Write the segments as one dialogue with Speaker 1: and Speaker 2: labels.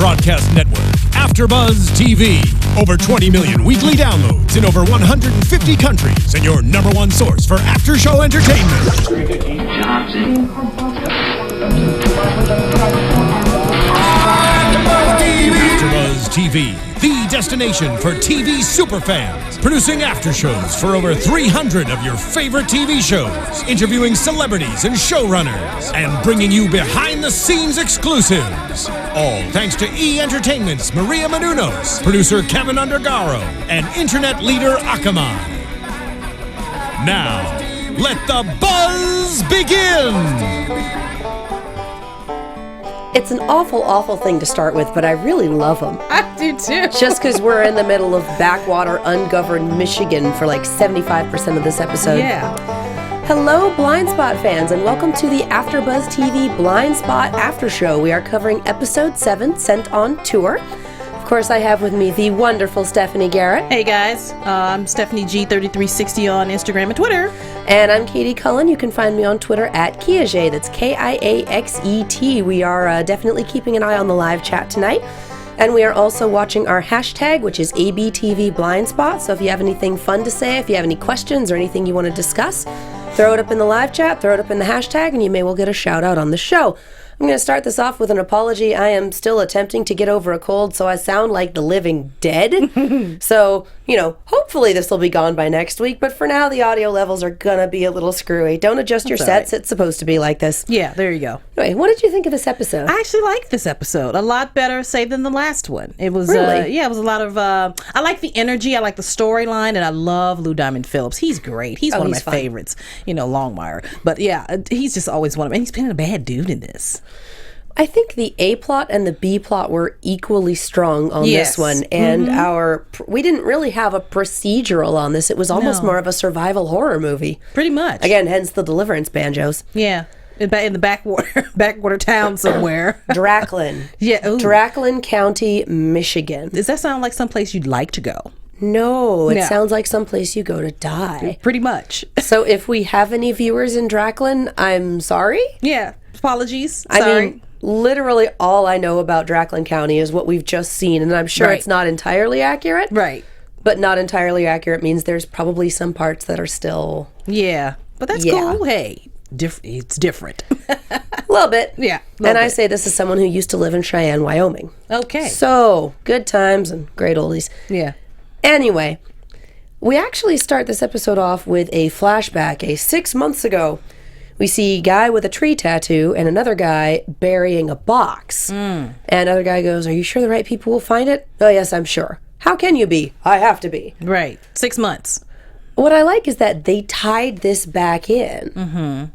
Speaker 1: broadcast network, AFTERBUZZ TV. Over 20 million weekly downloads in over 150 countries, and your number one source for after-show entertainment. AFTERBUZZ TV, the destination for TV superfans. Producing aftershows for over 300 of your favorite TV shows. Interviewing celebrities and showrunners. And bringing you behind-the-scenes exclusives. All thanks to E! Entertainment's Maria Menounos, producer Kevin Undergaro, and internet leader Akamai. Now, let the buzz begin!
Speaker 2: It's an awful thing to start with, but I really love them.
Speaker 3: I do too.
Speaker 2: Just because we're in the middle of backwater, ungoverned Michigan for like 75% of this episode.
Speaker 3: Yeah.
Speaker 2: Hello, Blindspot fans, and welcome to the AFTERBUZZ TV Blindspot After Show. We are covering episode 7, Sent on Tour. Of course, I have with me the wonderful Stephanie Garrett.
Speaker 3: Hey guys, I'm Stephanie G3360 on Instagram and Twitter.
Speaker 2: And I'm Katie Cullen. You can find me on Twitter at Kiaxet. That's Kiaxet. We are definitely keeping an eye on the live chat tonight. And we are also watching our hashtag, which is ABTV Blindspot. So if you have anything fun to say, if you have any questions or anything you want to discuss, throw it up in the live chat, throw it up in the hashtag, and you may well get a shout out on the show. I'm going to start this off with an apology. I am still attempting to get over a cold, so I sound like the living dead. So, hopefully this will be gone by next week. But for now, the audio levels are going to be a little screwy. Don't adjust your sets. Right. It's supposed to be like this.
Speaker 3: Yeah, there you go.
Speaker 2: Anyway, what did you think of this episode?
Speaker 3: I actually liked this episode. A lot better, say, than the last one. It was,
Speaker 2: really?
Speaker 3: It was a lot of, I like the energy. I like the storyline. And I love Lou Diamond Phillips. He's great. He's one of my favorites. Longmire. But yeah, he's just always one of them. And he's been a bad dude in this.
Speaker 2: I think the A plot and the B plot were equally strong on this one, and we didn't really have a procedural on this. It was almost more of a survival horror movie.
Speaker 3: Pretty much.
Speaker 2: Again, hence the Deliverance banjos.
Speaker 3: Yeah, in the backwater town somewhere.
Speaker 2: Draclin.
Speaker 3: Yeah, ooh.
Speaker 2: Draclin County, Michigan.
Speaker 3: Does that sound like someplace you'd like to go?
Speaker 2: No, it sounds like someplace you go to die.
Speaker 3: Pretty much.
Speaker 2: So if we have any viewers in Draclin, I'm sorry.
Speaker 3: Yeah, apologies.
Speaker 2: Sorry. I mean, literally all I know about Draclin County is what we've just seen, and I'm sure it's not entirely accurate.
Speaker 3: Right.
Speaker 2: But not entirely accurate means there's probably some parts that are still...
Speaker 3: Yeah, but that's cool. Hey, it's different.
Speaker 2: A little bit.
Speaker 3: Yeah.
Speaker 2: And I say this as someone who used to live in Cheyenne, Wyoming.
Speaker 3: Okay.
Speaker 2: So, good times and great oldies.
Speaker 3: Yeah.
Speaker 2: Anyway, we actually start this episode off with a flashback, 6 months ago. We see a guy with a tree tattoo and another guy burying a box. And another guy goes, "Are you sure the right people will find it?" "Oh, yes, I'm sure." "How can you be?" "I have to be."
Speaker 3: Right. 6 months.
Speaker 2: What I like is that they tied this back in.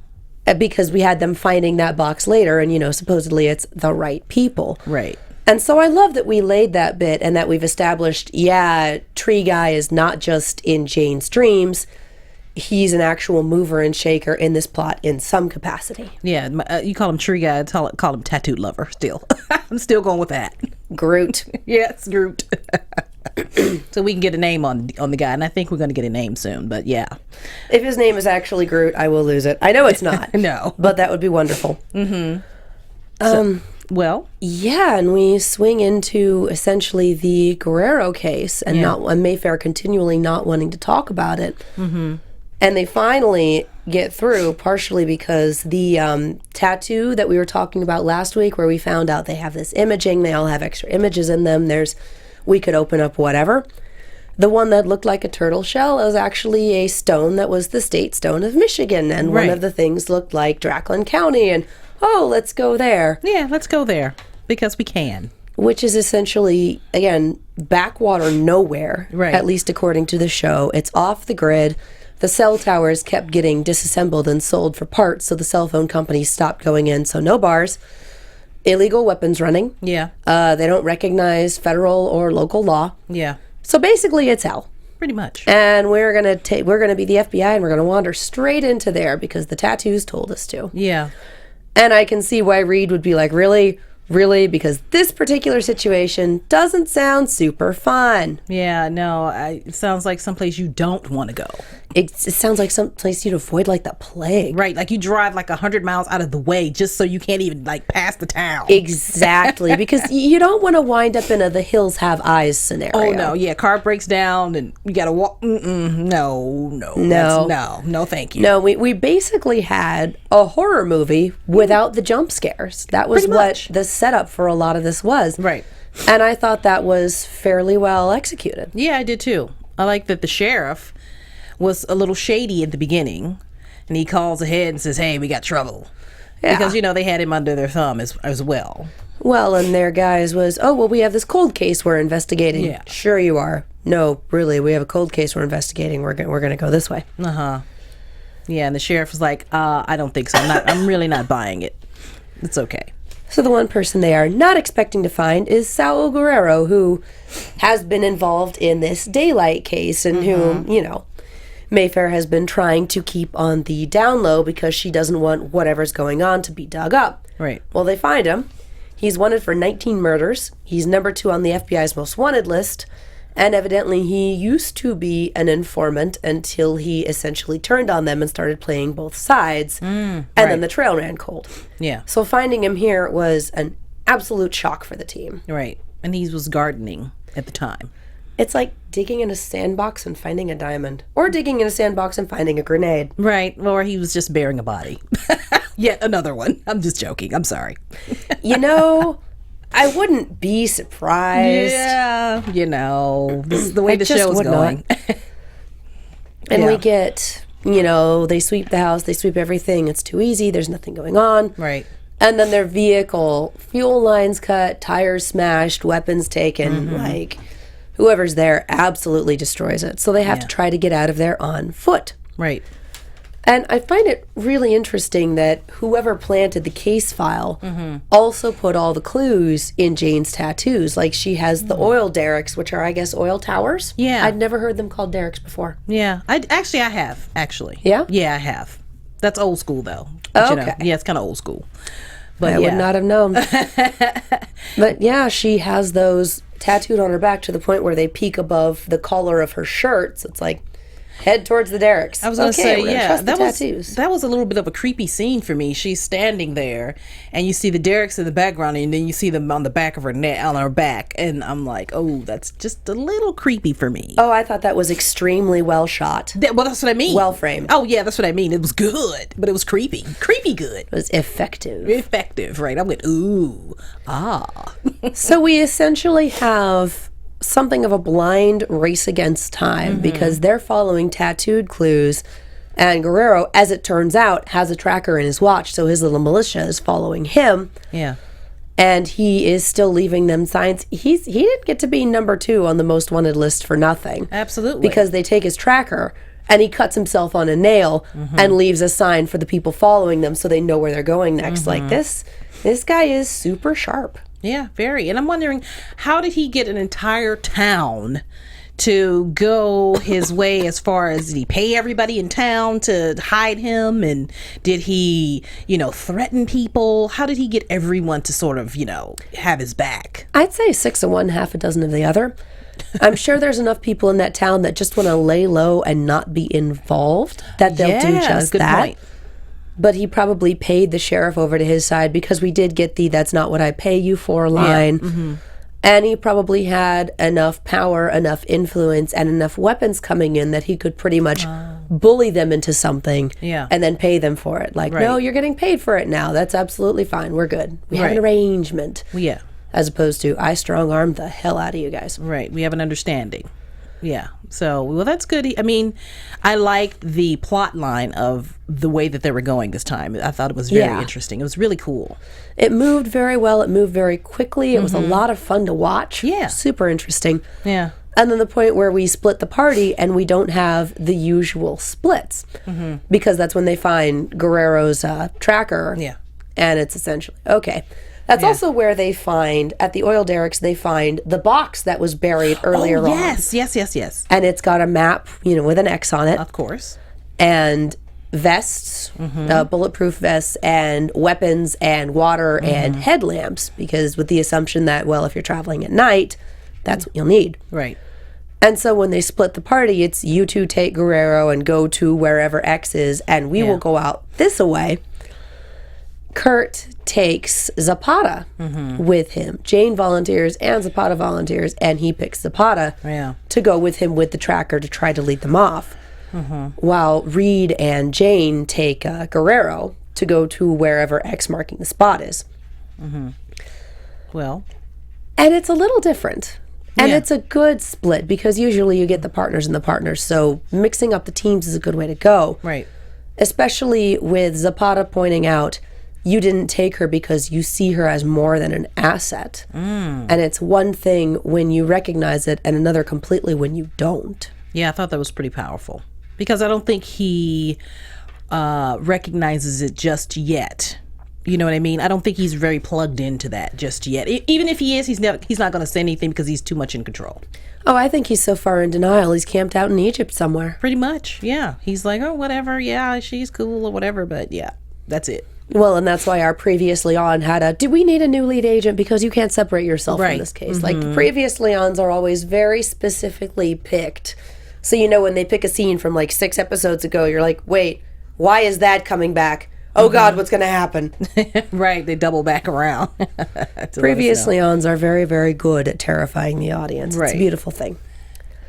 Speaker 2: Because we had them finding that box later, and, supposedly it's the right people.
Speaker 3: Right.
Speaker 2: And so I love that we laid that bit and that we've established, Tree Guy is not just in Jane's dreams. He's an actual mover and shaker in this plot in some capacity.
Speaker 3: Yeah, you call him Tree Guy, call him Tattooed Lover still. I'm still going with that.
Speaker 2: Groot.
Speaker 3: Yes, Groot. So we can get a name on the guy, and I think we're going to get a name soon, but yeah.
Speaker 2: If his name is actually Groot, I will lose it. I know it's not.
Speaker 3: No.
Speaker 2: But that would be wonderful.
Speaker 3: Well?
Speaker 2: Yeah, and we swing into essentially the Guerrero case, and and Mayfair continually not wanting to talk about it. And they finally get through, partially because the tattoo that we were talking about last week, where we found out they have this imaging, they all have extra images in them, we could open up whatever. The one that looked like a turtle shell was actually a stone that was the state stone of Michigan, and one of the things looked like Draclin County, and let's go there.
Speaker 3: Yeah, let's go there, because we can.
Speaker 2: Which is essentially, again, backwater nowhere, at least according to the show. It's off the grid. The cell towers kept getting disassembled and sold for parts, so the cell phone companies stopped going in. So no bars, illegal weapons running.
Speaker 3: Yeah.
Speaker 2: They don't recognize federal or local law.
Speaker 3: Yeah.
Speaker 2: So basically, it's hell.
Speaker 3: Pretty much.
Speaker 2: And we're gonna be the FBI, and we're gonna wander straight into there because the tattoos told us to.
Speaker 3: Yeah.
Speaker 2: And I can see why Reed would be like, "Really? really, because this particular situation doesn't sound super fun.
Speaker 3: Yeah, no, it sounds like someplace you don't want to go.
Speaker 2: It sounds like someplace you'd avoid like the plague.
Speaker 3: Right, like you drive like 100 miles out of the way just so you can't even like pass the town.
Speaker 2: Exactly, because you don't want to wind up in a the hills have eyes scenario.
Speaker 3: Oh no, yeah, car breaks down and you gotta walk. No, thank you.
Speaker 2: No, we basically had a horror movie without the jump scares. That was what the setup for a lot of this was.
Speaker 3: Right.
Speaker 2: And I thought that was fairly well executed.
Speaker 3: Yeah, I did too. I like that the sheriff was a little shady at the beginning, and he calls ahead and says, "Hey, we got trouble," because they had him under their thumb as well.
Speaker 2: Well, and their guys was, "Oh, well, we have this cold case we're investigating."
Speaker 3: Yeah.
Speaker 2: Sure you are. No, really, we have a cold case we're investigating. We're gonna go this way.
Speaker 3: Yeah, and the sheriff was like, "I don't think so. I'm really not buying it. It's okay."
Speaker 2: So the one person they are not expecting to find is Sal Guerrero, who has been involved in this daylight case and whom, Mayfair has been trying to keep on the down low because she doesn't want whatever's going on to be dug up.
Speaker 3: Right.
Speaker 2: Well, they find him. He's wanted for 19 murders. He's number 2 on the FBI's most wanted list. And evidently he used to be an informant until he essentially turned on them and started playing both sides. And then the trail ran cold.
Speaker 3: Yeah.
Speaker 2: So finding him here was an absolute shock for the team.
Speaker 3: Right. And he was gardening at the time.
Speaker 2: It's like digging in a sandbox and finding a diamond. Or digging in a sandbox and finding a grenade.
Speaker 3: Right. Or he was just burying a body. Yet another one. I'm just joking. I'm sorry.
Speaker 2: I wouldn't be surprised.
Speaker 3: Yeah. This is the way the show's going.
Speaker 2: And we get, they sweep the house, they sweep everything. It's too easy. There's nothing going on.
Speaker 3: Right.
Speaker 2: And then their vehicle, fuel lines cut, tires smashed, weapons taken, like whoever's there absolutely destroys it. So they have to try to get out of there on foot.
Speaker 3: Right.
Speaker 2: And I find it really interesting that whoever planted the case file also put all the clues in Jane's tattoos. Like she has the oil derricks, which are, I guess, oil towers.
Speaker 3: Yeah.
Speaker 2: I'd never heard them called derricks before.
Speaker 3: Yeah. I have, actually.
Speaker 2: Yeah?
Speaker 3: Yeah, I have. That's old school, though.
Speaker 2: Okay.
Speaker 3: Yeah, it's kind of old school. But
Speaker 2: I would not have known. But yeah, she has those tattooed on her back to the point where they peek above the collar of her shirt. So it's like, head towards the derricks.
Speaker 3: I was going to say,
Speaker 2: tattoos.
Speaker 3: that was a little bit of a creepy scene for me. She's standing there, and you see the derricks in the background, and then you see them on the back of her neck, on her back, and I'm like, oh, that's just a little creepy for me.
Speaker 2: Oh, I thought that was extremely well shot.
Speaker 3: Well, that's what I mean.
Speaker 2: Well framed.
Speaker 3: Oh, yeah, that's what I mean. It was good, but it was creepy. Creepy good.
Speaker 2: It was effective.
Speaker 3: Effective, right. I went, ooh,
Speaker 2: So we essentially have something of a blind race against time because they're following tattooed clues, and Guerrero, as it turns out, has a tracker in his watch, so his little militia is following him.
Speaker 3: Yeah.
Speaker 2: And he is still leaving them signs. He didn't get to be number 2 on the most wanted list for nothing.
Speaker 3: Absolutely.
Speaker 2: Because they take his tracker and he cuts himself on a nail and leaves a sign for the people following them so they know where they're going next. Like this guy is super sharp.
Speaker 3: Yeah, very. And I'm wondering, how did he get an entire town to go his way as far as, did he pay everybody in town to hide him? And did he, threaten people? How did he get everyone to sort of, have his back?
Speaker 2: I'd say 6 of one, half a dozen of the other. I'm sure there's enough people in that town that just want to lay low and not be involved that they'll do just
Speaker 3: good
Speaker 2: that.
Speaker 3: Point.
Speaker 2: But he probably paid the sheriff over to his side because we did get the "that's not what I pay you for" line. Yeah. And he probably had enough power, enough influence, and enough weapons coming in that he could pretty much bully them into something and then pay them for it. Like, no, you're getting paid for it now. That's absolutely fine. We're good. We have an arrangement.
Speaker 3: Yeah.
Speaker 2: As opposed to, I strong-armed the hell out of you guys.
Speaker 3: Right. We have an understanding. Yeah. So, well, that's good. I mean, I liked the plot line of the way that they were going this time. I thought it was very interesting. It was really cool.
Speaker 2: It moved very well. It moved very quickly. It was a lot of fun to watch.
Speaker 3: Yeah.
Speaker 2: Super interesting.
Speaker 3: Yeah.
Speaker 2: And then the point where we split the party and we don't have the usual splits. Because that's when they find Guerrero's tracker.
Speaker 3: Yeah.
Speaker 2: And it's essentially, okay. That's also where they find, at the oil derricks, they find the box that was buried earlier on.
Speaker 3: Yes.
Speaker 2: And it's got a map, with an X on it.
Speaker 3: Of course.
Speaker 2: And vests, bulletproof vests, and weapons and water and headlamps, because with the assumption that, well, if you're traveling at night, that's what you'll need.
Speaker 3: Right.
Speaker 2: And so when they split the party, it's you two take Guerrero and go to wherever X is, and we will go out this way. Kurt takes Zapata with him. Jane volunteers and Zapata volunteers, and he picks Zapata to go with him with the tracker to try to lead them off. While Reed and Jane take Guerrero to go to wherever X marking the spot is.
Speaker 3: Well.
Speaker 2: And it's a little different. And it's a good split, because usually you get the partners and the partners, so mixing up the teams is a good way to go.
Speaker 3: Right.
Speaker 2: Especially with Zapata pointing out, you didn't take her because you see her as more than an asset. And it's one thing when you recognize it and another completely when you don't.
Speaker 3: Yeah, I thought that was pretty powerful, because I don't think he recognizes it just yet. You know what I mean? I don't think he's very plugged into that just yet. Even if he is, he's not going to say anything because he's too much in control.
Speaker 2: Oh, I think he's so far in denial, he's camped out in Egypt somewhere.
Speaker 3: Pretty much, yeah. He's like, oh, whatever, yeah, she's cool or whatever, but yeah, that's it.
Speaker 2: Well, and that's why our previously on had a, do we need a new lead agent? Because you can't separate yourself from this case. Like, the previously ons are always very specifically picked. So, you know, when they pick a scene from like 6 episodes ago, you're like, wait, why is that coming back? Oh, God, what's going to happen?
Speaker 3: Right, they double back around.
Speaker 2: Previously ons are very, very good at terrifying the audience. It's a beautiful thing.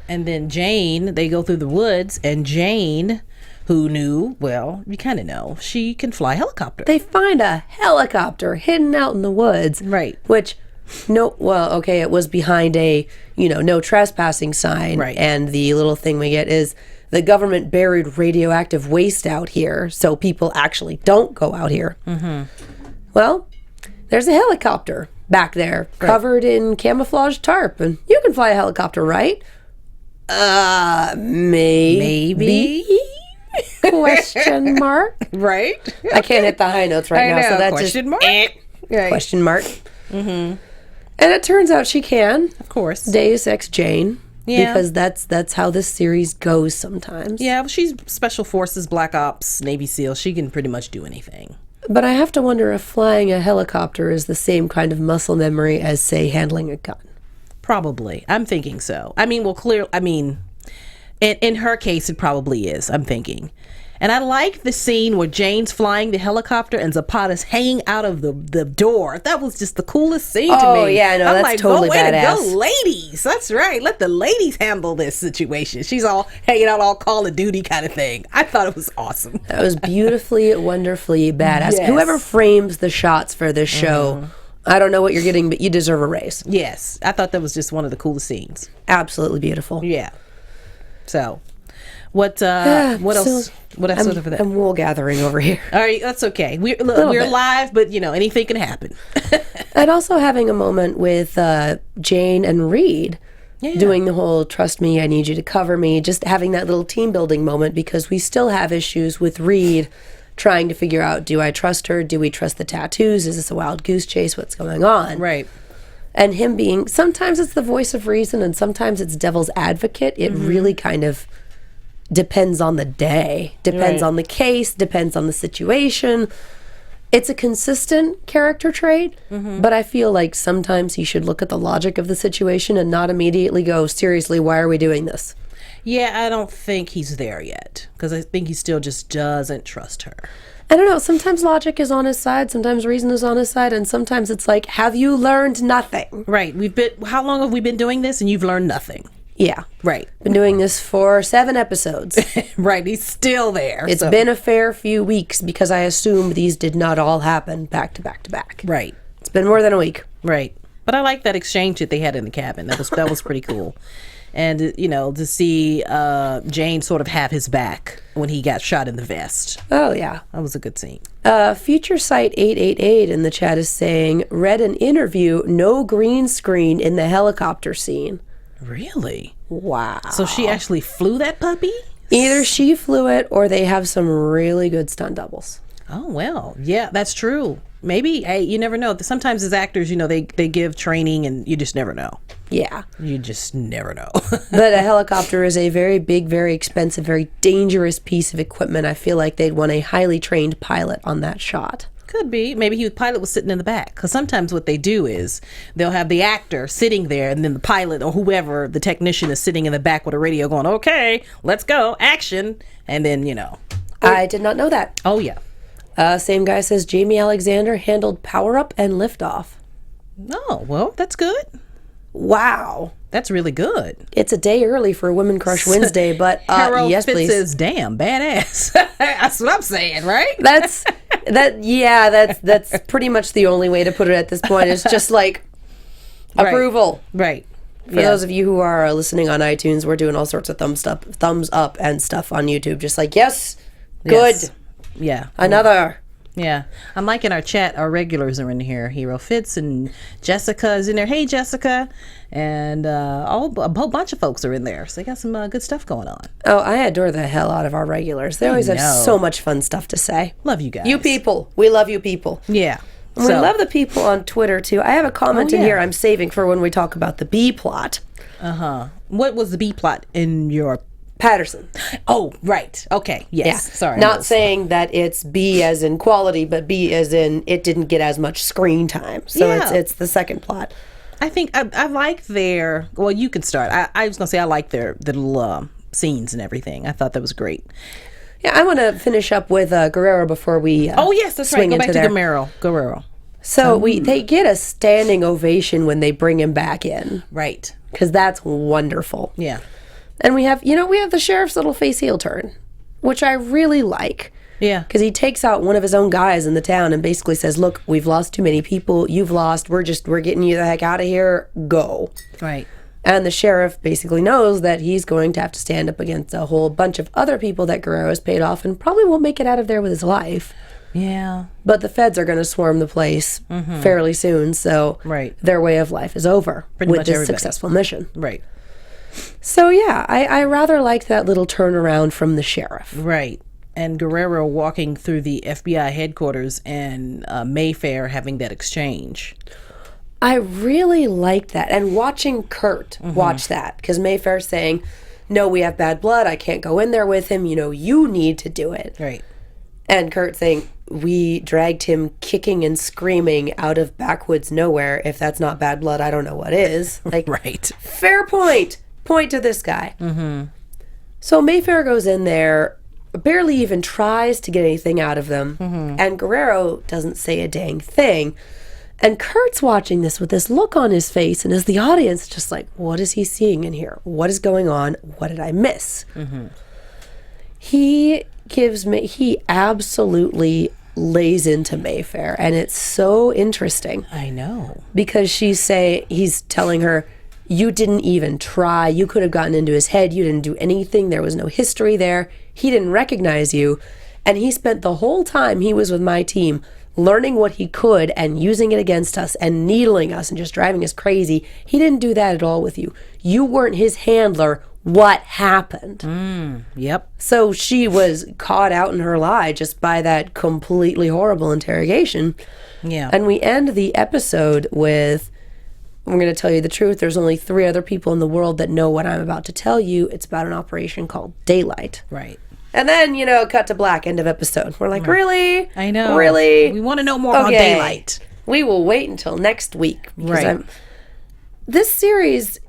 Speaker 3: And then Jane, they go through the woods, and Jane, who knew, well, you kind of know, she can fly a helicopter.
Speaker 2: They find a helicopter hidden out in the woods.
Speaker 3: Right.
Speaker 2: Which, it was behind a, no trespassing sign.
Speaker 3: Right.
Speaker 2: And the little thing we get is, the government buried radioactive waste out here, so people actually don't go out here. Well, there's a helicopter back there, covered in camouflage tarp, and you can fly a helicopter, right? Maybe? Question mark?
Speaker 3: Right?
Speaker 2: I can't hit the high notes right now, so that's
Speaker 3: question mark?
Speaker 2: Question mark. And it turns out she can.
Speaker 3: Of course.
Speaker 2: Deus Ex Jane.
Speaker 3: Yeah.
Speaker 2: Because that's how this series goes sometimes.
Speaker 3: Yeah, well, she's Special Forces, Black Ops, Navy SEAL. She can pretty much do anything.
Speaker 2: But I have to wonder if flying a helicopter is the same kind of muscle memory as, say, handling a gun.
Speaker 3: Probably. I'm thinking so. I mean, in her case, it probably is, I'm thinking. And I like the scene where Jane's flying the helicopter and Zapata's hanging out of the door. That was just the coolest scene to me.
Speaker 2: Oh, yeah, no, that's like, totally badass.
Speaker 3: Way to go, ladies. That's right. Let the ladies handle this situation. She's all hanging out all Call of Duty kind of thing. I thought it was awesome.
Speaker 2: That was beautifully, wonderfully badass.
Speaker 3: Yes.
Speaker 2: Whoever frames the shots for this show, I don't know what you're getting, but you deserve a raise.
Speaker 3: Yes. I thought that was just one of the coolest scenes.
Speaker 2: Absolutely beautiful.
Speaker 3: Yeah. So... What else? What else over there?
Speaker 2: I'm wool gathering over here.
Speaker 3: All right, that's okay. We're live, but anything can happen.
Speaker 2: And also having a moment with Jane and Reed doing the whole trust me, I need you to cover me, just having that little team building moment, because we still have issues with Reed trying to figure out, do I trust her? Do we trust the tattoos? Is this a wild goose chase? What's going on?
Speaker 3: Right.
Speaker 2: And him being, sometimes it's the voice of reason and sometimes it's devil's advocate. It really kind of depends on the day, depends on the case, depends on the situation. It's a consistent character trait, but I feel like sometimes he should look at the logic of the situation and not immediately go, seriously, why are we doing this?
Speaker 3: Yeah, I don't think he's there yet, because I think he still just doesn't trust her.
Speaker 2: I don't know, sometimes logic is on his side, sometimes reason is on his side, and sometimes it's like, have you learned nothing?
Speaker 3: Right, how long have we been doing this and you've learned nothing?
Speaker 2: Yeah.
Speaker 3: Right.
Speaker 2: Been doing this for 7 episodes.
Speaker 3: Right, he's still there.
Speaker 2: It's been a fair few weeks because I assume these did not all happen back to back to back.
Speaker 3: Right.
Speaker 2: It's been more than a week.
Speaker 3: Right. But I like that exchange that they had in the cabin. That was pretty cool. And, to see Jane sort of have his back when he got shot in the vest.
Speaker 2: Oh, yeah.
Speaker 3: That was a good scene.
Speaker 2: Future Site 888 in the chat is saying, read an interview, no green screen in the helicopter scene.
Speaker 3: Really?
Speaker 2: Wow.
Speaker 3: So she actually flew that puppy?
Speaker 2: Either she flew it or they have some really good stunt doubles.
Speaker 3: Oh, well, yeah, that's true. Maybe, hey, you never know. Sometimes as actors, they give training and you just never know.
Speaker 2: Yeah.
Speaker 3: You just never know.
Speaker 2: But a helicopter is a very big, very expensive, very dangerous piece of equipment. I feel like they'd want a highly trained pilot on that shot.
Speaker 3: Could be. Maybe the pilot was sitting in the back. Because sometimes what they do is they'll have the actor sitting there, and then the pilot or whoever, the technician, is sitting in the back with a radio going, okay, let's go, action. And then,
Speaker 2: I did not know that.
Speaker 3: Oh, yeah.
Speaker 2: Same guy says Jamie Alexander handled power-up and liftoff.
Speaker 3: Oh, well, that's good.
Speaker 2: Wow.
Speaker 3: That's really good.
Speaker 2: It's a day early for Women Crush Wednesday, but yes,
Speaker 3: Fitz
Speaker 2: please.
Speaker 3: says, damn, badass. That's what I'm saying, right?
Speaker 2: That's pretty much the only way to put it at this point. It's just like approval.
Speaker 3: Right.
Speaker 2: For those of you who are listening on iTunes, we're doing all sorts of thumbs up and stuff on YouTube. Just like, yes, good.
Speaker 3: Yes. Yeah.
Speaker 2: Another.
Speaker 3: Yeah. I'm liking our chat. Our regulars are in here. Hero Fitz and Jessica is in there. Hey, Jessica. And a whole bunch of folks are in there. So they got some good stuff going on.
Speaker 2: Oh, I adore the hell out of our regulars. They always have so much fun stuff to say.
Speaker 3: Love you guys.
Speaker 2: You people. We love you people.
Speaker 3: Yeah.
Speaker 2: And we love the people on Twitter, too. I have a comment in here I'm saving for when we talk about the B plot.
Speaker 3: Uh-huh. What was the B plot in your...
Speaker 2: Patterson.
Speaker 3: Oh, right. Okay. Yes.
Speaker 2: Yeah.
Speaker 3: Sorry.
Speaker 2: Not saying that it's B as in quality, but B as in it didn't get as much screen time. So it's the second plot.
Speaker 3: I think I like their... Well, you can start. I was going to say I like their little scenes and everything. I thought that was great.
Speaker 2: Yeah, I want to finish up with Guerrero before we
Speaker 3: oh, yes, that's right. Go back to Guerrero.
Speaker 2: So they get a standing ovation when they bring him back in.
Speaker 3: Right.
Speaker 2: Because that's wonderful.
Speaker 3: Yeah.
Speaker 2: And we have the sheriff's little face heel turn, which I really like.
Speaker 3: Yeah.
Speaker 2: Because he takes out one of his own guys in the town and basically says, look, we've lost too many people. You've lost. We're getting you the heck out of here. Go.
Speaker 3: Right.
Speaker 2: And the sheriff basically knows that he's going to have to stand up against a whole bunch of other people that Guerrero has paid off and probably won't make it out of there with his life.
Speaker 3: Yeah.
Speaker 2: But the feds are going to swarm the place fairly soon, so their way of life is over with this successful mission.
Speaker 3: Right.
Speaker 2: So, yeah, I rather like that little turnaround from the sheriff.
Speaker 3: Right. And Guerrero walking through the FBI headquarters and Mayfair having that exchange.
Speaker 2: I really like that. And watching Kurt watch that, because Mayfair's saying, no, we have bad blood. I can't go in there with him. You need to do it.
Speaker 3: Right. And
Speaker 2: Kurt saying, we dragged him kicking and screaming out of backwoods nowhere. If that's not bad blood, I don't know what is. Like,
Speaker 3: right.
Speaker 2: Fair point. Point to this guy. So Mayfair goes in there, barely even tries to get anything out of them. And Guerrero doesn't say a dang thing. And Kurt's watching this with this look on his face, and as the audience, just like, what is he seeing in here? What is going on? What did I miss? He absolutely lays into Mayfair, and it's so interesting.
Speaker 3: I know.
Speaker 2: Because he's telling her, you didn't even try. You could have gotten into his head. You didn't do anything. There was no history there. He didn't recognize you. And he spent the whole time he was with my team learning what he could and using it against us and needling us and just driving us crazy. He didn't do that at all with you. You weren't his handler. What happened?
Speaker 3: Yep.
Speaker 2: So she was caught out in her lie just by that completely horrible interrogation.
Speaker 3: Yeah.
Speaker 2: And we end the episode with, I'm going to tell you the truth. There's only 3 other people in the world that know what I'm about to tell you. It's about an operation called Daylight.
Speaker 3: Right.
Speaker 2: And then, cut to black, end of episode. We're like, really?
Speaker 3: I know.
Speaker 2: Really?
Speaker 3: We want to know more about Daylight.
Speaker 2: We will wait until next week.
Speaker 3: Right.
Speaker 2: This series,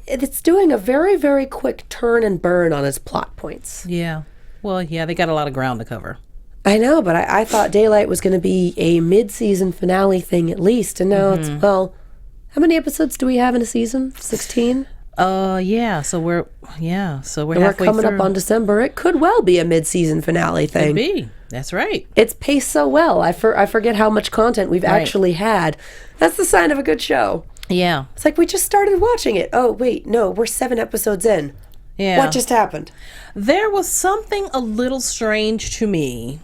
Speaker 2: it's doing a very, very quick turn and burn on its plot points.
Speaker 3: Yeah. Well, yeah, they got a lot of ground to cover.
Speaker 2: I know, but I thought Daylight was going to be a mid-season finale thing at least. And now it's, how many episodes do we have in a season? 16?
Speaker 3: Yeah. So we're halfway
Speaker 2: coming
Speaker 3: through.
Speaker 2: up on December. It could well be a mid-season finale thing.
Speaker 3: Could be. That's right.
Speaker 2: It's paced so well. I forget how much content we've actually had. That's the sign of a good show.
Speaker 3: Yeah.
Speaker 2: It's like we just started watching it. Oh, wait, no, we're 7 episodes in.
Speaker 3: Yeah.
Speaker 2: What just happened?
Speaker 3: There was something a little strange to me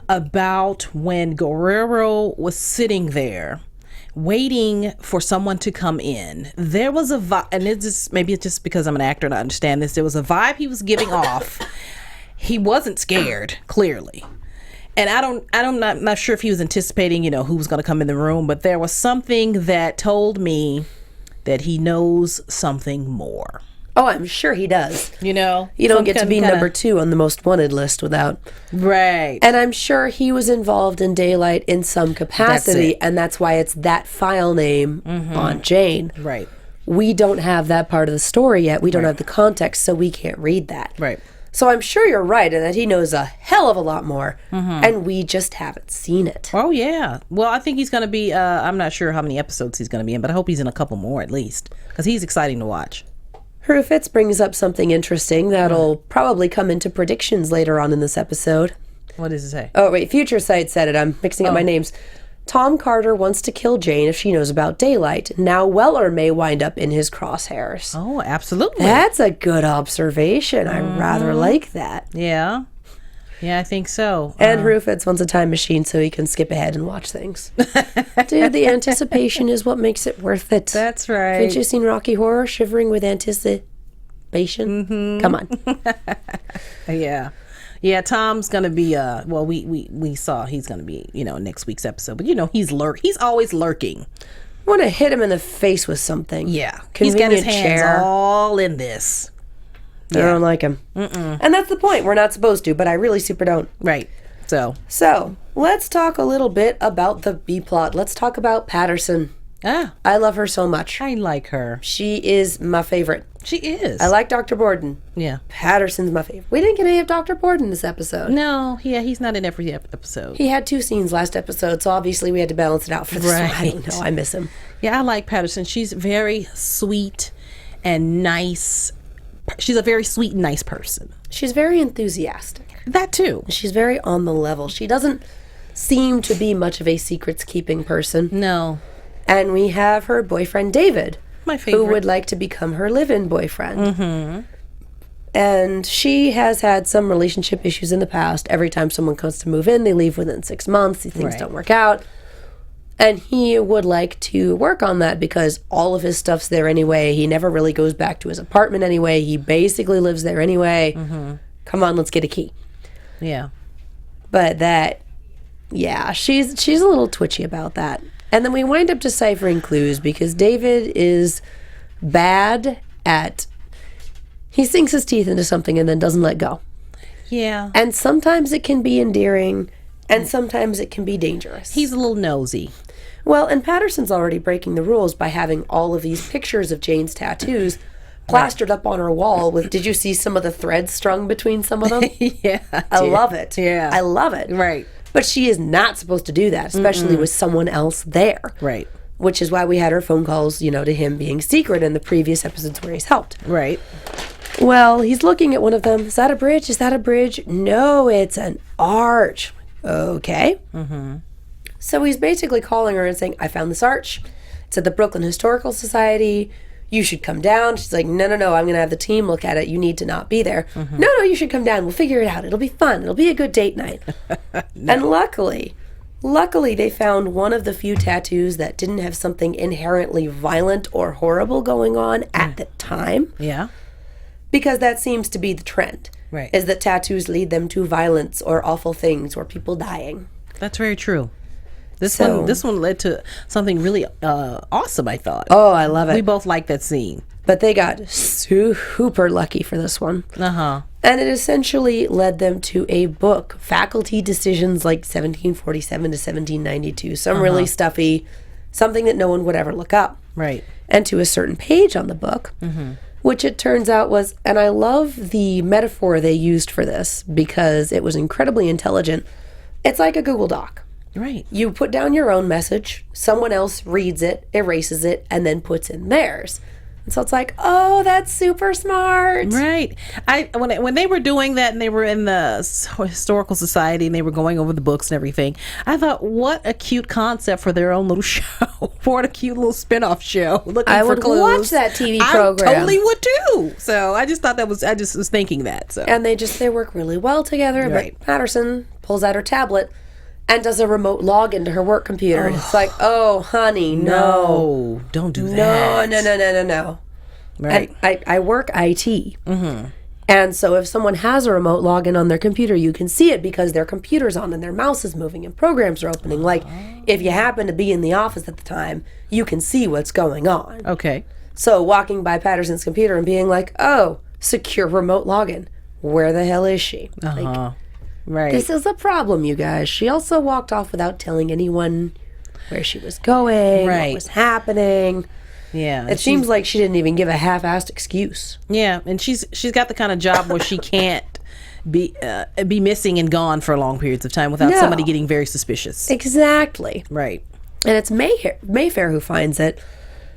Speaker 3: about when Guerrero was sitting there waiting for someone to come in. There was a vibe, and maybe it's just because I'm an actor and I understand this. There was a vibe he was giving off. He wasn't scared, clearly. And I'm not sure if he was anticipating, who was going to come in the room, but there was something that told me that he knows something more.
Speaker 2: Oh, I'm sure he does.
Speaker 3: You know?
Speaker 2: You don't get to be number 2 on the most wanted list without.
Speaker 3: Right.
Speaker 2: And I'm sure he was involved in Daylight in some capacity, and that's why it's that file name on Jane.
Speaker 3: Right.
Speaker 2: We don't have that part of the story yet. We don't have the context, so we can't read that.
Speaker 3: Right.
Speaker 2: So I'm sure you're right in that he knows a hell of a lot more, and we just haven't seen it.
Speaker 3: Oh, yeah. Well, I think he's going to be, I'm not sure how many episodes he's going to be in, but I hope he's in a couple more at least, because he's exciting to watch.
Speaker 2: Rufitz brings up something interesting that'll probably come into predictions later on in this episode.
Speaker 3: What does it say?
Speaker 2: Oh, wait, Future Sight said it. I'm mixing up my names. Tom Carter wants to kill Jane if she knows about Daylight. Now Weller may wind up in his crosshairs.
Speaker 3: Oh, absolutely.
Speaker 2: That's a good observation. I rather like that.
Speaker 3: Yeah. Yeah, I think so.
Speaker 2: And Rufitz wants a time machine so he can skip ahead and watch things. Dude, the anticipation is what makes it worth it.
Speaker 3: That's right.
Speaker 2: Haven't you seen Rocky Horror? Shivering with anticipation? Come on.
Speaker 3: Yeah. Yeah, Tom's going to be, well, we saw he's going to be, next week's episode. But, he's always lurking.
Speaker 2: I want to hit him in the face with something.
Speaker 3: Yeah.
Speaker 2: Convenient
Speaker 3: He's got his hands
Speaker 2: chair.
Speaker 3: all in this.
Speaker 2: I don't like him. And that's the point. We're not supposed to, but I really super don't.
Speaker 3: Right. So,
Speaker 2: let's talk a little bit about the B-plot. Let's talk about Patterson. I love her so much.
Speaker 3: I like her.
Speaker 2: She is my favorite.
Speaker 3: She is.
Speaker 2: I like Dr. Borden.
Speaker 3: Yeah.
Speaker 2: Patterson's my favorite. We didn't get any of Dr. Borden this episode.
Speaker 3: No, yeah, he's not in every episode.
Speaker 2: He had 2 scenes last episode, so obviously we had to balance it out for this one. I don't know. I miss him.
Speaker 3: Yeah, I like Patterson. She's very sweet and nice. She's a very sweet and nice person.
Speaker 2: She's very enthusiastic.
Speaker 3: That too.
Speaker 2: She's very on the level. She doesn't seem to be much of a secrets-keeping person.
Speaker 3: No.
Speaker 2: And we have her boyfriend, David.
Speaker 3: My favorite.
Speaker 2: Who would like to become her live-in boyfriend. And she has had some relationship issues in the past. Every time someone comes to move in, they leave within 6 months. These things don't work out. And he would like to work on that because all of his stuff's there anyway. He never really goes back to his apartment anyway. He basically lives there anyway. Come on, let's get a key.
Speaker 3: Yeah.
Speaker 2: But she's a little twitchy about that. And then we wind up deciphering clues because David is bad at... He sinks his teeth into something and then doesn't let go.
Speaker 3: Yeah.
Speaker 2: And sometimes it can be endearing, and sometimes it can be dangerous.
Speaker 3: He's a little nosy.
Speaker 2: Well, and Patterson's already breaking the rules by having all of these pictures of Jane's tattoos plastered up on her wall with... Did you see some of the threads strung between some of them?
Speaker 3: Yeah.
Speaker 2: I love it.
Speaker 3: Yeah.
Speaker 2: I love it.
Speaker 3: Right.
Speaker 2: But she is not supposed to do that, especially with someone else there.
Speaker 3: Right.
Speaker 2: Which is why we had our phone calls, to him being secret in the previous episodes where he's helped.
Speaker 3: Right.
Speaker 2: Well, he's looking at one of them. Is that a bridge? Is that a bridge? No, it's an arch. Okay. So he's basically calling her and saying, I found this arch. It's at the Brooklyn Historical Society. You should come down. She's like, no, I'm going to have the team look at it. You need to not be there. No, you should come down. We'll figure it out. It'll be fun. It'll be a good date night. And luckily, they found one of the few tattoos that didn't have something inherently violent or horrible going on at the time.
Speaker 3: Yeah.
Speaker 2: Because that seems to be the trend.
Speaker 3: Right.
Speaker 2: Is that tattoos lead them to violence or awful things or people dying.
Speaker 3: That's very true. This one led to something really awesome, I thought.
Speaker 2: Oh, I love it.
Speaker 3: We both like that scene.
Speaker 2: But they got super lucky for this one. And it essentially led them to a book, Faculty Decisions like 1747 to 1792. Some really stuffy, something that no one would ever look up.
Speaker 3: Right.
Speaker 2: And to a certain page on the book, which it turns out was, and I love the metaphor they used for this because it was incredibly intelligent. It's like a Google Doc.
Speaker 3: Right.
Speaker 2: You put down your own message, someone else reads it, erases it, and then puts in theirs. And so it's like, oh, that's super smart.
Speaker 3: Right. When they were doing that and they were in the Historical Society and they were going over the books and everything, I thought, what a cute concept for their own little show. What a cute little spin-off show.
Speaker 2: I would watch that TV program.
Speaker 3: I totally would too. So I just thought I just was thinking that. So.
Speaker 2: And they work really well together.
Speaker 3: Right.
Speaker 2: But Patterson pulls out her tablet and does a remote log into her work computer. And it's like, oh, honey, no.
Speaker 3: Don't do that.
Speaker 2: No.
Speaker 3: Right.
Speaker 2: And I work IT. And And so if someone has a remote login on their computer, you can see it because their computer's on and their mouse is moving and programs are opening. Like, if you happen to be in the office at the time, you can see what's going on.
Speaker 3: Okay.
Speaker 2: So walking by Patterson's computer and being like, oh, secure remote login. Where the hell is she? Like,
Speaker 3: right.
Speaker 2: This is a problem, you guys. She also walked off without telling anyone where she was going, what was happening.
Speaker 3: Yeah.
Speaker 2: It seems like she didn't even give a half-assed excuse.
Speaker 3: Yeah, and she's got the kind of job where she can't be missing and gone for long periods of time without somebody getting very suspicious.
Speaker 2: Exactly.
Speaker 3: Right.
Speaker 2: And it's Mayfair who finds it,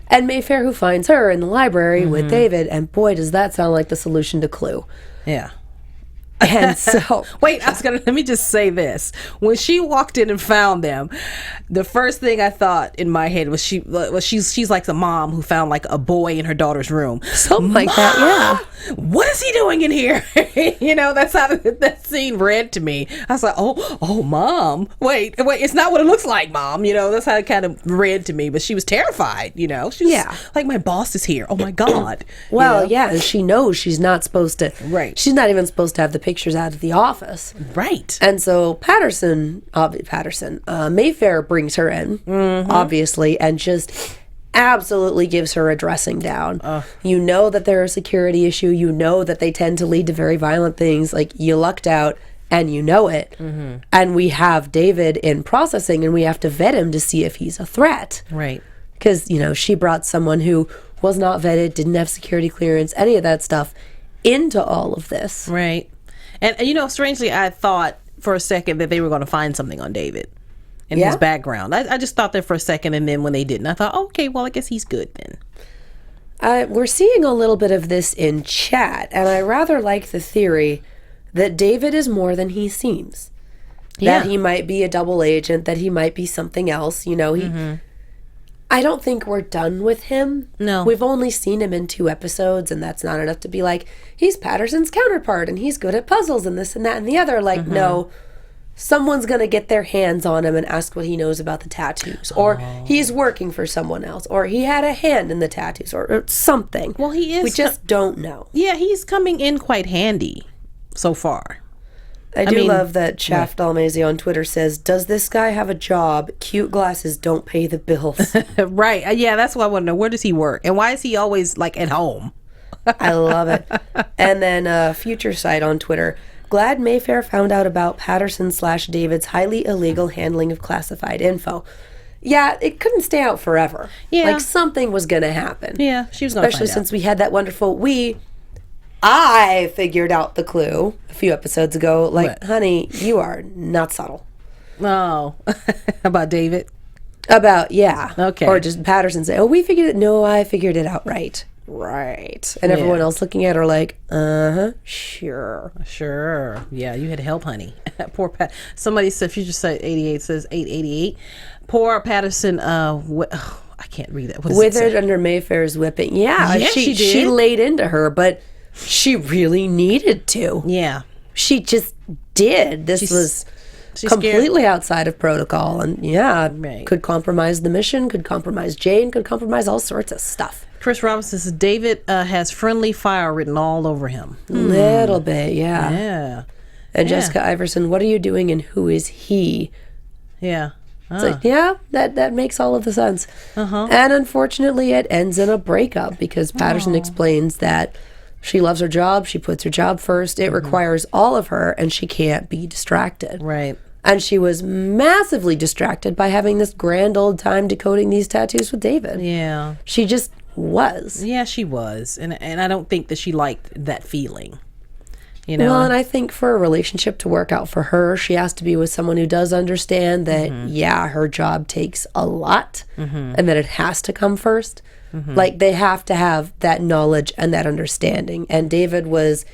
Speaker 2: and Mayfair who finds her in the library with David, and boy, does that sound like the solution to Clue.
Speaker 3: Yeah.
Speaker 2: And so
Speaker 3: wait, let me just say this. When she walked in and found them, the first thing I thought in my head was she's like the mom who found like a boy in her daughter's room.
Speaker 2: Something like that, yeah.
Speaker 3: What is he doing in here? That's how that scene read to me. I was like, oh, mom. Wait, it's not what it looks like, mom. That's how it kind of read to me. But she was terrified, She was like, my boss is here. Oh my God.
Speaker 2: Well, yeah, and she knows she's not supposed to.
Speaker 3: Right.
Speaker 2: She's not even supposed to have the pictures out of the office.
Speaker 3: Right.
Speaker 2: And so Mayfair brings her in, obviously, and just absolutely gives her a dressing down. You know that they're a security issue. You know that they tend to lead to very violent things. Like, you lucked out and you know it. And we have David in processing and we have to vet him to see if he's a threat.
Speaker 3: Right.
Speaker 2: Because, she brought someone who was not vetted, didn't have security clearance, any of that stuff into all of this.
Speaker 3: Right. And strangely, I thought for a second that they were going to find something on David and his background. I just thought that for a second, and then when they didn't, I thought, okay, well, I guess he's good then.
Speaker 2: We're seeing a little bit of this in chat, and I rather like the theory that David is more than he seems. That he might be a double agent, that he might be something else. I don't think we're done with him.
Speaker 3: No.
Speaker 2: We've only seen him in 2 episodes, and that's not enough to be like, he's Patterson's counterpart, and he's good at puzzles, and this and that and the other. Like, no, someone's going to get their hands on him and ask what he knows about the tattoos. Or he's working for someone else. Or he had a hand in the tattoos. Or something.
Speaker 3: Well, he is.
Speaker 2: We just don't know.
Speaker 3: Yeah, he's coming in quite handy so far.
Speaker 2: I do love that Shaft Dalmazy on Twitter says, does this guy have a job? Cute glasses don't pay the bills.
Speaker 3: Right. Yeah, that's what I want to know. Where does he work? And why is he always, like, at home?
Speaker 2: I love it. And then Future Sight on Twitter, glad Mayfair found out about Patterson/David's highly illegal handling of classified info. Yeah, it couldn't stay out forever.
Speaker 3: Yeah.
Speaker 2: Like, something was going to happen.
Speaker 3: Yeah, she was going to
Speaker 2: Especially since we had that wonderful, I figured out the clue a few episodes ago. Like,
Speaker 3: What?
Speaker 2: honey, you are not subtle.
Speaker 3: Oh, about David?
Speaker 2: About, yeah.
Speaker 3: Okay.
Speaker 2: Or just Patterson say, oh, we figured it. No, I figured it out right.
Speaker 3: Right.
Speaker 2: And everyone else looking at her like, sure.
Speaker 3: Sure. Yeah, you had help, honey. Poor Pat. Somebody said, Future Sight 88 says 888. Poor Patterson, I can't read that. What does it
Speaker 2: Withered
Speaker 3: say?
Speaker 2: under Mayfair's whipping. Yeah,
Speaker 3: she did.
Speaker 2: She laid into her, but she really needed to.
Speaker 3: Yeah.
Speaker 2: She just did. This was completely outside of protocol, and could compromise the mission, could compromise Jane, could compromise all sorts of stuff.
Speaker 3: Chris Robinson says David has friendly fire written all over him.
Speaker 2: Little bit, yeah.
Speaker 3: Yeah.
Speaker 2: And Jessica Iverson, what are you doing and who is he?
Speaker 3: Yeah.
Speaker 2: It's like, that makes all of the sense. And unfortunately, it ends in a breakup because Patterson explains that she loves her job. She puts her job first. It requires all of her, and she can't be distracted.
Speaker 3: Right.
Speaker 2: And she was massively distracted by having this grand old time decoding these tattoos with David.
Speaker 3: Yeah.
Speaker 2: She just was.
Speaker 3: Yeah, she was. And I don't think that she liked that feeling.
Speaker 2: Well, and I think for a relationship to work out for her, she has to be with someone who does understand that, her job takes a lot and that it has to come first. Like, they have to have that knowledge and that understanding. And David was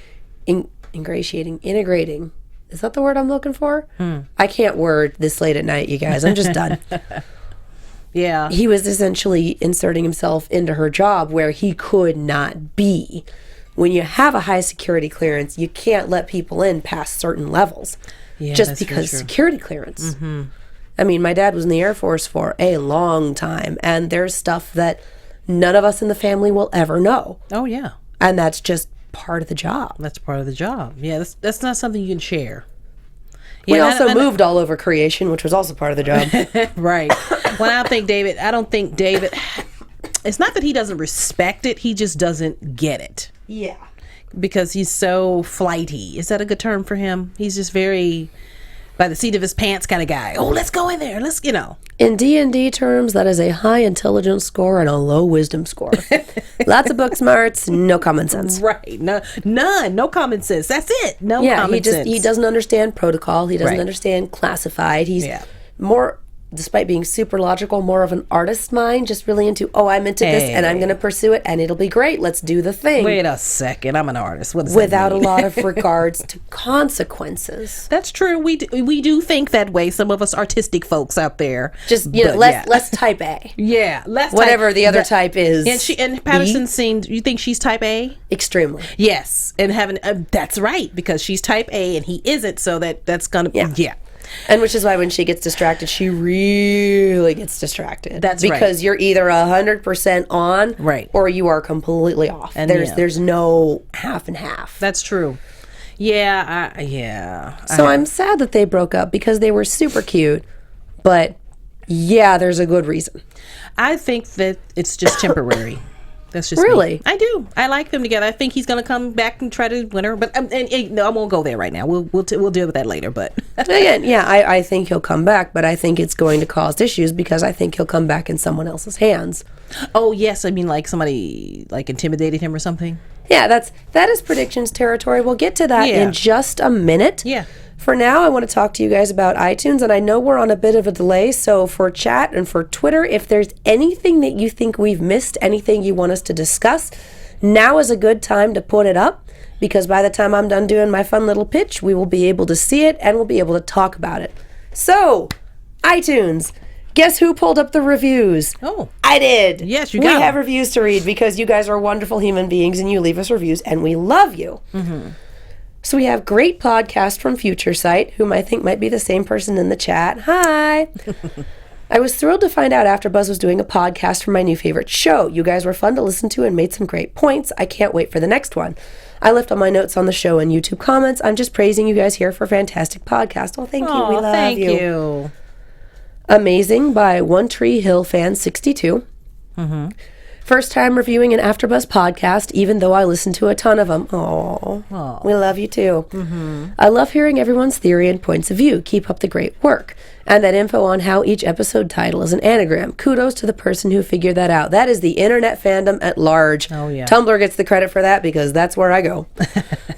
Speaker 2: integrating. Is that the word I'm looking for? I can't word this late at night, you guys. I'm just done.
Speaker 3: Yeah.
Speaker 2: He was essentially inserting himself into her job where he could not be. When you have a high security clearance, you can't let people in past certain levels just because security clearance. I mean, my dad was in the Air Force for a long time, and there's stuff that none of us in the family will ever know.
Speaker 3: Oh, yeah.
Speaker 2: And that's just part of the job.
Speaker 3: That's part of the job. Yeah, that's not something you can share.
Speaker 2: We also moved all over creation, which was also part of the job.
Speaker 3: Right. Well, I don't think David, it's not that he doesn't respect it, he just doesn't get it.
Speaker 2: Yeah.
Speaker 3: Because he's so flighty. Is that a good term for him? He's just very by the seat of his pants kind of guy. Oh, let's go in there. Let's,
Speaker 2: In D&D terms, that is a high intelligence score and a low wisdom score. Lots of book smarts, no common sense.
Speaker 3: Right. No, none. No common sense. That's it. No common sense.
Speaker 2: He doesn't understand protocol. He doesn't understand classified. He's more, despite being super logical, more of an artist's mind, just really into, I'm into this and I'm going to pursue it and it'll be great. Let's do the thing.
Speaker 3: Wait a second. I'm an artist. What does
Speaker 2: Without
Speaker 3: that mean?
Speaker 2: a lot of regards to consequences.
Speaker 3: That's true. We do think that way. Some of us artistic folks out there.
Speaker 2: Just, less type A.
Speaker 3: Yeah. Less
Speaker 2: whatever the other type is.
Speaker 3: And Patterson seemed, you think she's type A?
Speaker 2: Extremely.
Speaker 3: Yes. And having, that's right, because she's type A and he isn't, so that's going to, yeah.
Speaker 2: And which is why when she gets distracted, she really gets distracted.
Speaker 3: That's
Speaker 2: because you're either 100% on,
Speaker 3: right, or
Speaker 2: you are completely off. And there's no half and half.
Speaker 3: That's true. Yeah.
Speaker 2: So I'm sad that they broke up because they were super cute, but there's a good reason.
Speaker 3: I think that it's just temporary. That's just
Speaker 2: really
Speaker 3: me. I do. I like them together. I think he's going to come back and try to win her. But no, I won't go there right now. We'll deal with that later. But
Speaker 2: again, I think he'll come back, but I think it's going to cause issues because I think he'll come back in someone else's hands.
Speaker 3: Oh yes, I mean like somebody intimidated him or something.
Speaker 2: Yeah, that is predictions territory. We'll get to that in just a minute.
Speaker 3: Yeah.
Speaker 2: For now, I want to talk to you guys about iTunes, and I know we're on a bit of a delay, so for chat and for Twitter, if there's anything that you think we've missed, anything you want us to discuss, now is a good time to put it up, because by the time I'm done doing my fun little pitch, we will be able to see it, and we'll be able to talk about it. So, iTunes, guess who pulled up the reviews?
Speaker 3: Oh.
Speaker 2: I did.
Speaker 3: Yes,
Speaker 2: we have reviews to read, because you guys are wonderful human beings, and you leave us reviews, and we love you. Mm-hmm. So we have Great Podcast from Future Sight, whom I think might be the same person in the chat. Hi. I was thrilled to find out AfterBuzz was doing a podcast for my new favorite show. You guys were fun to listen to and made some great points. I can't wait for the next one. I left all my notes on the show and YouTube comments. I'm just praising you guys here for a fantastic podcast. Well, thank you. We love
Speaker 3: thank you.
Speaker 2: Amazing by One Tree Hill Fan 62. Mm-hmm. First time reviewing an AfterBuzz podcast, even though I listen to a ton of them. Aww. We love you too. Mm-hmm. I love hearing everyone's theory and points of view. Keep up the great work. And that info on how each episode title is an anagram. Kudos to the person who figured that out. That is the internet fandom at large.
Speaker 3: Oh, yeah.
Speaker 2: Tumblr gets the credit for that because that's where I go.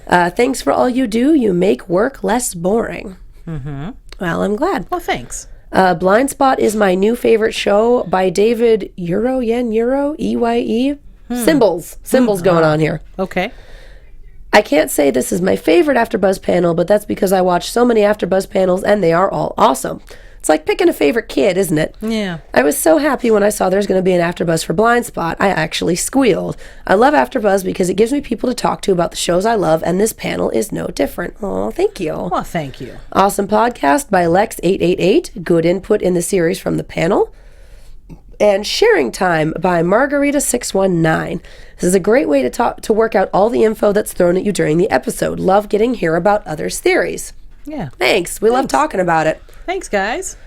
Speaker 2: Thanks for all you do. You make work less boring. Mm-hmm. Well, I'm glad.
Speaker 3: Well, thanks.
Speaker 2: Blindspot is my new favorite show by David Eye. Symbols going on here.
Speaker 3: Okay.
Speaker 2: I can't say this is my favorite AfterBuzz panel, but that's because I watch so many AfterBuzz panels and they are all awesome. It's like picking a favorite kid, isn't it?
Speaker 3: Yeah.
Speaker 2: I was so happy when I saw there's going to be an AfterBuzz for Blindspot. I actually squealed. I love AfterBuzz because it gives me people to talk to about the shows I love, and this panel is no different. Oh, thank you.
Speaker 3: Well, thank you.
Speaker 2: Awesome podcast by Lex888. Good input in the series from the panel. And Sharing Time by Margarita619. This is a great way to work out all the info that's thrown at you during the episode. Love getting here about others' theories.
Speaker 3: Yeah.
Speaker 2: Thanks. We love talking about it.
Speaker 3: Thanks, guys.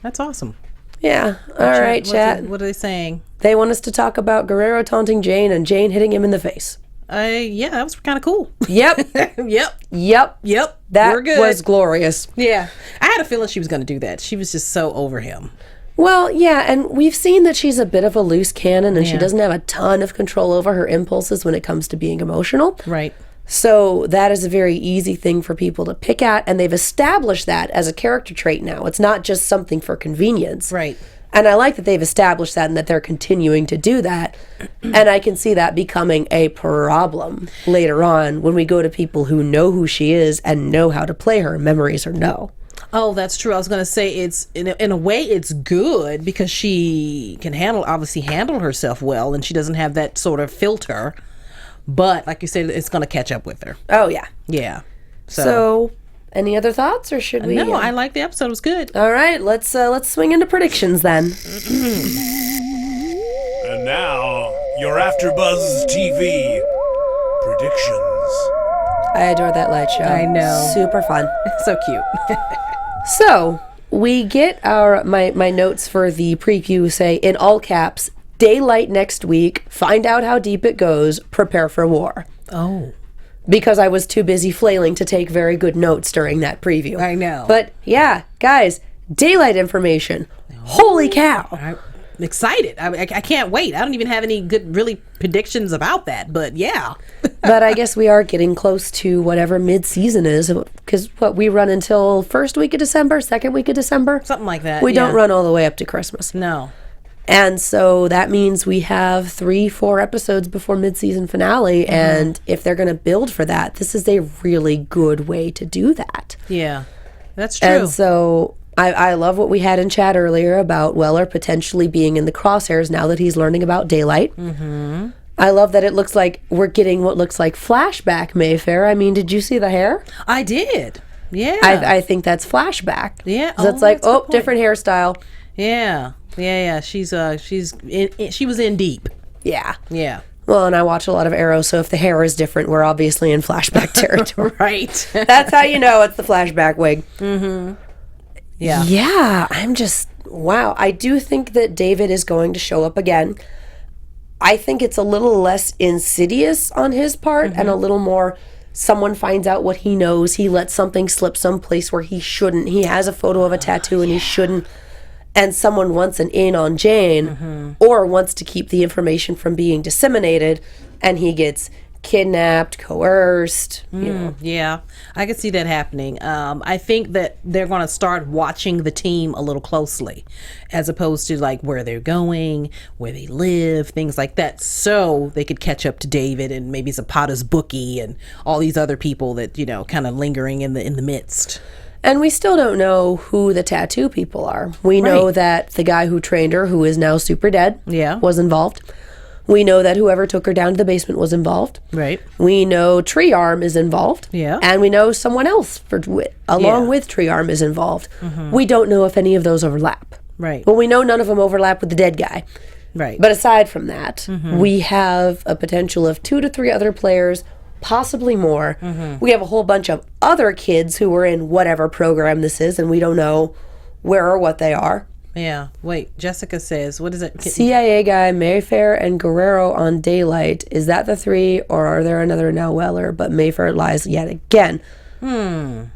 Speaker 3: That's awesome.
Speaker 2: Yeah. All right, chat.
Speaker 3: What are they saying?
Speaker 2: They want us to talk about Guerrero taunting Jane and Jane hitting him in the face.
Speaker 3: Yeah, that was kind of cool.
Speaker 2: Yep.
Speaker 3: Yep.
Speaker 2: That
Speaker 3: We're good.
Speaker 2: was glorious.
Speaker 3: Yeah. I had a feeling she was going to do that. She was just so over him.
Speaker 2: Well, yeah, and we've seen that she's a bit of a loose cannon and she doesn't have a ton of control over her impulses when it comes to being emotional.
Speaker 3: Right.
Speaker 2: So that is a very easy thing for people to pick at, and they've established that as a character trait now. It's not just something for convenience.
Speaker 3: Right.
Speaker 2: And I like that they've established that and that they're continuing to do that. And I can see that becoming a problem later on when we go to people who know who she is and know how to play her, memories or no.
Speaker 3: Oh, that's true. I was going to say it's in a way it's good because she can obviously handle herself well, and she doesn't have that sort of filter. But like you said, it's going to catch up with her.
Speaker 2: Oh yeah,
Speaker 3: yeah.
Speaker 2: So any other thoughts, or should we?
Speaker 3: No, I like the episode. It was good.
Speaker 2: All right, let's swing into predictions then.
Speaker 1: And now your AfterBuzz TV predictions.
Speaker 2: I adore that light show.
Speaker 3: I know.
Speaker 2: Super fun.
Speaker 3: So cute.
Speaker 2: So we get my notes for the preview say in all caps, daylight next week, find out how deep it goes, prepare for war.
Speaker 3: Oh.
Speaker 2: Because I was too busy flailing to take very good notes during that preview.
Speaker 3: I know.
Speaker 2: But yeah, guys, daylight information. Holy cow.
Speaker 3: I'm excited. I can't wait. I don't even have any good really predictions about that, but yeah.
Speaker 2: But I guess we are getting close to whatever mid-season is, because we run until first week of December, second week of December?
Speaker 3: Something like that.
Speaker 2: We don't run all the way up to Christmas.
Speaker 3: No.
Speaker 2: And so that means we have 3-4 episodes before mid-season finale, and if they're going to build for that, this is a really good way to do that.
Speaker 3: Yeah, that's true.
Speaker 2: And so I love what we had in chat earlier about Weller potentially being in the crosshairs now that he's learning about daylight. Mm-hmm. I love that it looks like we're getting what looks like flashback Mayfair. I mean, did you see the hair?
Speaker 3: I did. Yeah.
Speaker 2: I think that's flashback.
Speaker 3: Yeah.
Speaker 2: So it's like, different hairstyle.
Speaker 3: Yeah. Yeah. She was in deep.
Speaker 2: Yeah.
Speaker 3: Yeah.
Speaker 2: Well, and I watch a lot of Arrow, so if the hair is different, we're obviously in flashback territory.
Speaker 3: Right.
Speaker 2: That's how you know it's the flashback wig.
Speaker 3: Mm-hmm. Yeah.
Speaker 2: Yeah, I'm just, wow. I do think that David is going to show up again. I think it's a little less insidious on his part and a little more someone finds out what he knows. He lets something slip someplace where he shouldn't. He has a photo of a tattoo and he shouldn't. And someone wants an in on Jane or wants to keep the information from being disseminated, and he gets kidnapped, coerced, you know.
Speaker 3: Yeah, I could see that happening. I think that they're going to start watching the team a little closely, as opposed to like where they're going, where they live, things like that, so they could catch up to David and maybe Zapata's bookie and all these other people that, you know, kind of lingering in the midst.
Speaker 2: And we still don't know who the tattoo people are. We know that the guy who trained her, who is now super dead, was involved. We know that whoever took her down to the basement was involved.
Speaker 3: Right.
Speaker 2: We know Tree Arm is involved.
Speaker 3: Yeah.
Speaker 2: And we know someone else along with Tree Arm is involved. We don't know if any of those overlap.
Speaker 3: Right.
Speaker 2: Well, we know none of them overlap with the dead guy.
Speaker 3: Right.
Speaker 2: But aside from that, we have a potential of 2 to 3 other players, possibly more. We have a whole bunch of other kids who were in whatever program this is, and we don't know where or what they are.
Speaker 3: Yeah. Wait, Jessica says, what is it?
Speaker 2: CIA guy, Mayfair, and Guerrero on daylight. Is that the 3, or are there another now Weller, but Mayfair lies yet again? I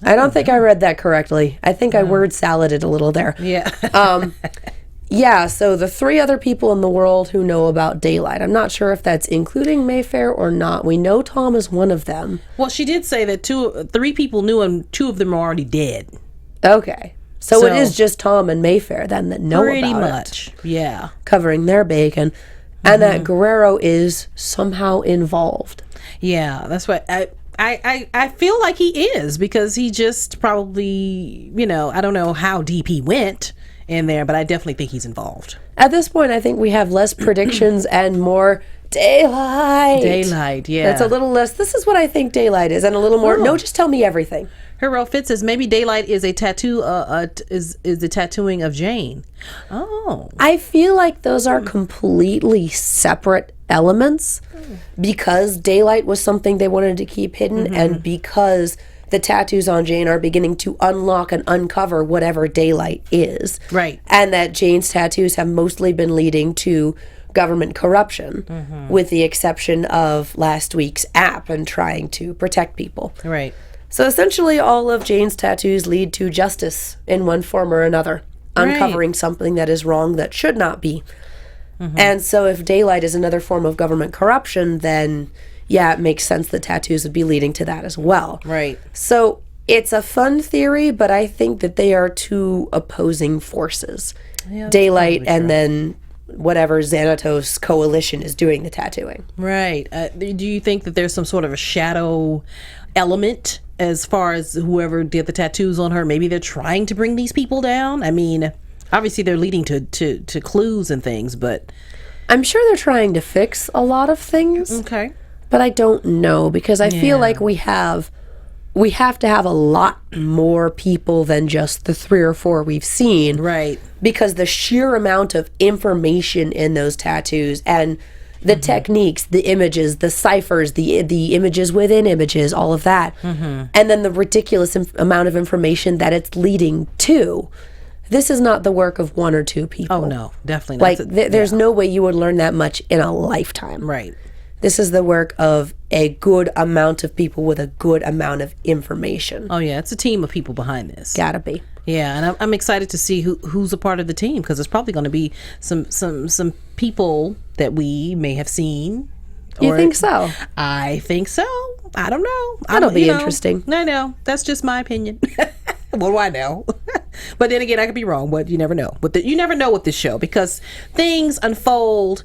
Speaker 2: don't think I read that correctly. I think I word saladed a little there.
Speaker 3: Yeah.
Speaker 2: Yeah, so the 3 other people in the world who know about daylight. I'm not sure if that's including Mayfair or not. We know Tom is one of them.
Speaker 3: Well, she did say that 3 people knew and 2 of them are already dead.
Speaker 2: Okay. So it is just Tom and Mayfair then that know about it.
Speaker 3: Pretty much, yeah.
Speaker 2: Covering their bacon. And that Guerrero is somehow involved.
Speaker 3: Yeah, that's what I feel like he is, because he just probably, you know, I don't know how deep he went in there, but I definitely think he's involved.
Speaker 2: At this point, I think we have less predictions and more daylight.
Speaker 3: Daylight, yeah.
Speaker 2: That's a little less, this is what I think daylight is, and a little more, no, just tell me everything.
Speaker 3: Hero Fit says maybe daylight is a tattoo, is the tattooing of Jane. Oh.
Speaker 2: I feel like those are completely separate elements because daylight was something they wanted to keep hidden, and because the tattoos on Jane are beginning to unlock and uncover whatever daylight is.
Speaker 3: Right.
Speaker 2: And that Jane's tattoos have mostly been leading to government corruption, with the exception of last week's app and trying to protect people.
Speaker 3: Right.
Speaker 2: So essentially all of Jane's tattoos lead to justice in one form or another, uncovering something that is wrong that should not be. And so if daylight is another form of government corruption, then yeah, it makes sense that tattoos would be leading to that as well.
Speaker 3: Right.
Speaker 2: So it's a fun theory, but I think that they are 2 opposing forces. Yeah, daylight and then whatever Xanatos coalition is doing the tattooing.
Speaker 3: Right. Do you think that there's some sort of a shadow element as far as whoever did the tattoos on her? Maybe they're trying to bring these people down? I mean, obviously they're leading to clues and things, but
Speaker 2: I'm sure they're trying to fix a lot of things.
Speaker 3: Okay.
Speaker 2: But I don't know, because I feel like we have to have a lot more people than just the 3 or 4 we've seen.
Speaker 3: Right.
Speaker 2: Because the sheer amount of information in those tattoos and The techniques, the images, the ciphers, the images within images, all of that. And then the ridiculous amount of information that it's leading to. This is not the work of one or two people.
Speaker 3: Oh, no, definitely not.
Speaker 2: Like, there's no way you would learn that much in a lifetime.
Speaker 3: Right.
Speaker 2: This is the work of a good amount of people with a good amount of information.
Speaker 3: Oh, yeah, it's a team of people behind this.
Speaker 2: Gotta be.
Speaker 3: Yeah, and I'm excited to see who's a part of the team, because it's probably going to be some people that we may have seen.
Speaker 2: You think so?
Speaker 3: I think so. I don't know.
Speaker 2: That'll be interesting.
Speaker 3: I know. That's just my opinion. What do I know? But then again, I could be wrong. But you never know. You never know with this show, because things unfold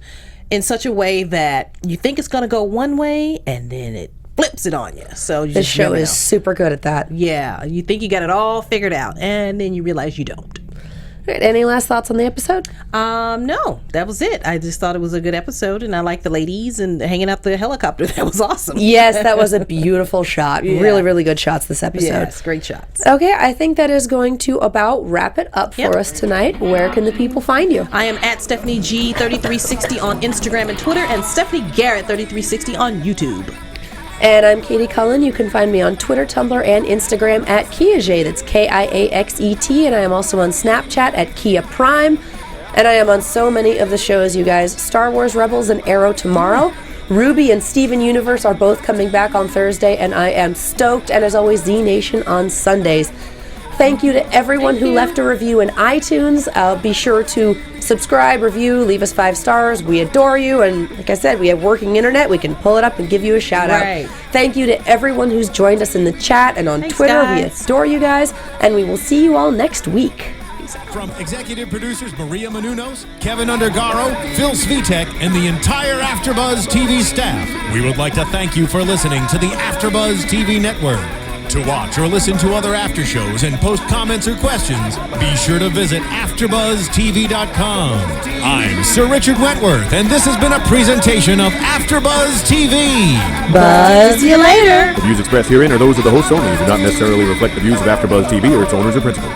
Speaker 3: in such a way that you think it's going to go one way, and then it flips it on you. So
Speaker 2: this show is super good at that.
Speaker 3: Yeah, you think you got it all figured out, and then you realize you don't.
Speaker 2: All right, any last thoughts on the episode?
Speaker 3: No, that was it. I just thought it was a good episode, and I liked the ladies and hanging out the helicopter. That was awesome.
Speaker 2: Yes, that was a beautiful shot.
Speaker 3: Yeah.
Speaker 2: Really, really good shots this episode.
Speaker 3: Yes, great shots.
Speaker 2: Okay, I think that is going to about wrap it up for us tonight. Where can the people find you?
Speaker 3: I am at Stephanie G3360 on Instagram and Twitter, and Stephanie Garrett 3360 on YouTube.
Speaker 2: And I'm Katie Cullen. You can find me on Twitter, Tumblr, and Instagram at Kiaxet. That's Kiaxet. And I am also on Snapchat at Kia Prime. And I am on so many of the shows, you guys. Star Wars Rebels and Arrow tomorrow. Ruby and Steven Universe are both coming back on Thursday, and I am stoked. And as always, Z Nation on Sundays. Thank you to everyone who left a review in iTunes. Be sure to subscribe, review, leave us 5 stars. We adore you. And like I said, we have working internet. We can pull it up and give you a shout out. Thank you to everyone who's joined us in the chat and on Twitter.
Speaker 3: Guys.
Speaker 2: We adore you guys. And we will see you all next week.
Speaker 1: From executive producers Maria Menounos, Kevin Undergaro, Phil Svitek, and the entire AfterBuzz TV staff, we would like to thank you for listening to the AfterBuzz TV network. To watch or listen to other after shows and post comments or questions, be sure to visit AfterBuzzTV.com. I'm Sir Richard Wentworth, and this has been a presentation of AfterBuzz TV.
Speaker 2: Buzz you later.
Speaker 4: The views expressed herein are those of the hosts only and do not necessarily reflect the views of AfterBuzz TV or its owners or principals.